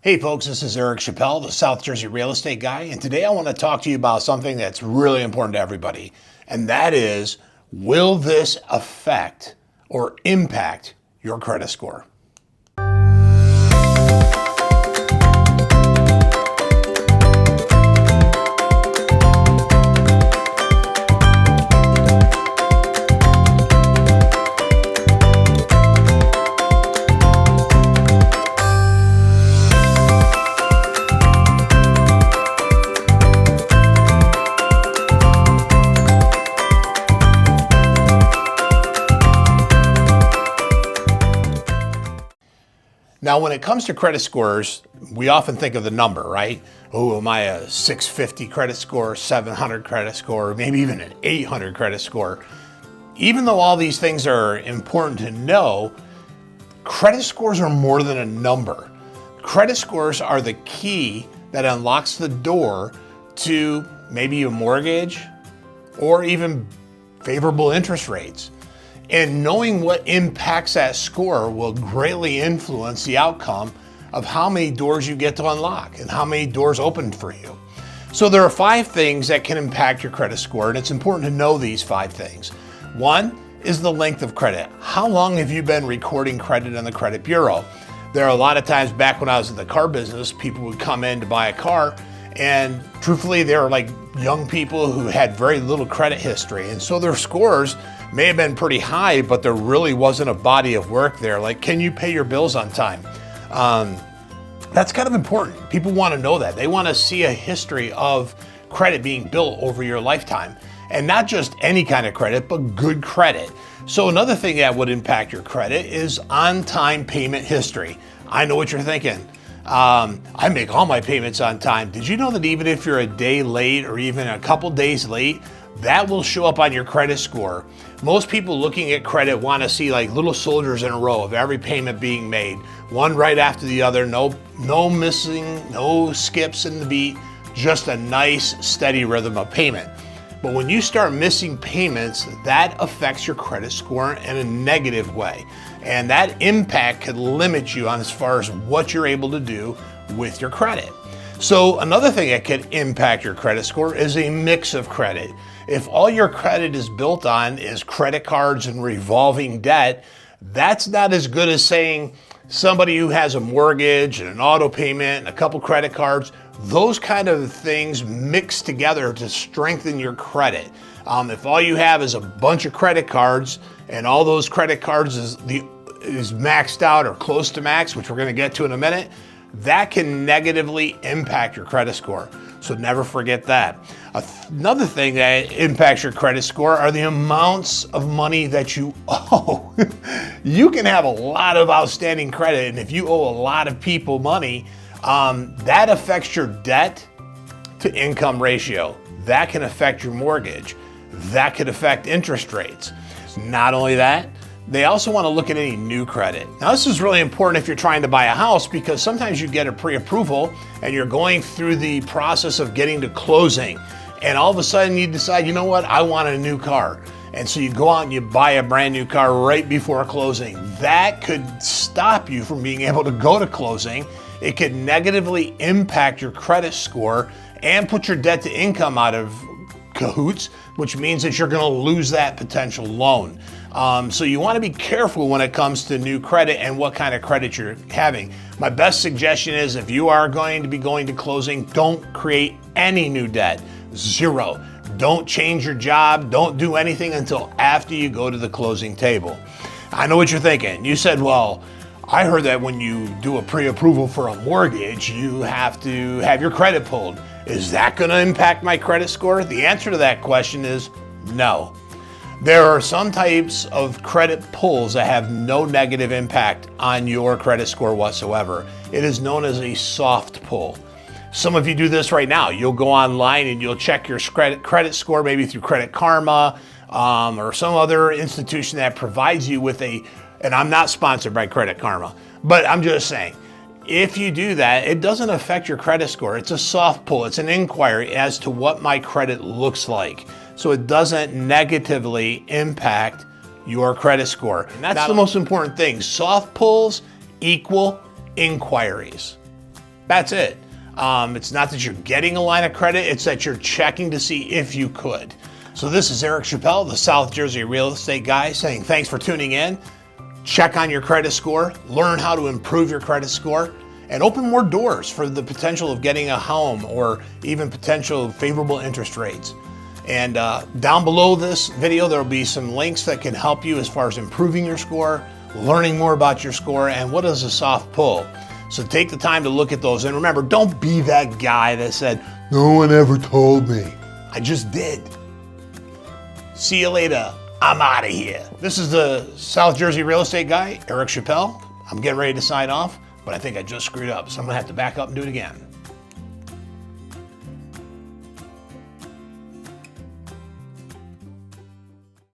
Hey folks, this is Eric Chappelle, the South Jersey real estate guy, and today I want to talk to you about something that's really important to everybody, and that is, will this affect or impact your credit score? Now, when it comes to credit scores, we often think of the number, right? Oh, am I a 650 credit score, 700 credit score, maybe even an 800 credit score? Even though all these things are important to know, credit scores are more than a number. Credit scores are the key that unlocks the door to maybe a mortgage or even favorable interest rates. And knowing what impacts that score will greatly influence the outcome of how many doors you get to unlock and how many doors open for you. So there are 5 things that can impact your credit score, and it's important to know these 5 things. 1 is the length of credit. How long have you been recording credit in the credit bureau? There are a lot of times back when I was in the car business, people would come in to buy a car, and truthfully, they were like young people who had very little credit history. And so their scores may have been pretty high, but there really wasn't a body of work there. Like, can you pay your bills on time? That's kind of important. People want to know that. They want to see a history of credit being built over your lifetime. And not just any kind of credit, but good credit. So another thing that would impact your credit is on-time payment history. I know what you're thinking. I make all my payments on time. Did you know that even if you're a day late or even a couple days late, that will show up on your credit score? Most people looking at credit want to see like little soldiers in a row of every payment being made, one right after the other, no missing, no skips in the beat, just a nice steady rhythm of payment. But when you start missing payments, that affects your credit score in a negative way. And that impact could limit you on as far as what you're able to do with your credit. So another thing that could impact your credit score is a mix of credit. If all your credit is built on is credit cards and revolving debt, that's not as good as saying somebody who has a mortgage and an auto payment and a couple credit cards. Those kind of things mix together to strengthen your credit. If all you have is a bunch of credit cards and all those credit cards is maxed out or close to max, which we're going to get to in a minute, that can negatively impact your credit score. So never forget that. Another thing that impacts your credit score are the amounts of money that you owe. You can have a lot of outstanding credit, and if you owe a lot of people money, that affects your debt to income ratio. That can affect your mortgage. That could affect interest rates. Not only that, they also want to look at any new credit. Now, this is really important if you're trying to buy a house, because sometimes you get a pre-approval and you're going through the process of getting to closing, and all of a sudden you decide, you know what, I want a new car. And so you go out and you buy a brand new car right before closing. That could stop you from being able to go to closing. It could negatively impact your credit score and put your debt to income out of cahoots, which means that you're going to lose that potential loan. So you want to be careful when it comes to new credit and what kind of credit you're having. My best suggestion is, if you are going to be going to closing, don't create any new debt. 0. Don't change your job. Don't do anything until after you go to the closing table. I know what you're thinking. You said, well, I heard that when you do a pre-approval for a mortgage, you have to have your credit pulled. Is that going to impact my credit score? The answer to that question is no. There are some types of credit pulls that have no negative impact on your credit score whatsoever. It is known as a soft pull. Some of you do this right now. You'll go online and you'll check your credit score, maybe through Credit Karma or some other institution that provides you with and I'm not sponsored by Credit Karma, but I'm just saying, if you do that, it doesn't affect your credit score. It's a soft pull. It's an inquiry as to what my credit looks like. So it doesn't negatively impact your credit score. And that's the most important thing. Soft pulls equal inquiries. That's it. It's not that you're getting a line of credit, it's that you're checking to see if you could. So this is Eric Chappelle, the South Jersey real estate guy, saying thanks for tuning in. Check on your credit score, learn how to improve your credit score, and open more doors for the potential of getting a home or even potential favorable interest rates. And down below this video, there will be some links that can help you as far as improving your score, learning more about your score, and what is a soft pull. So take the time to look at those. And remember, don't be that guy that said, no one ever told me. I just did. See you later. I'm out of here. This is the South Jersey real estate guy, Eric Chappelle. I'm getting ready to sign off, but I think I just screwed up, so I'm gonna have to back up and do it again.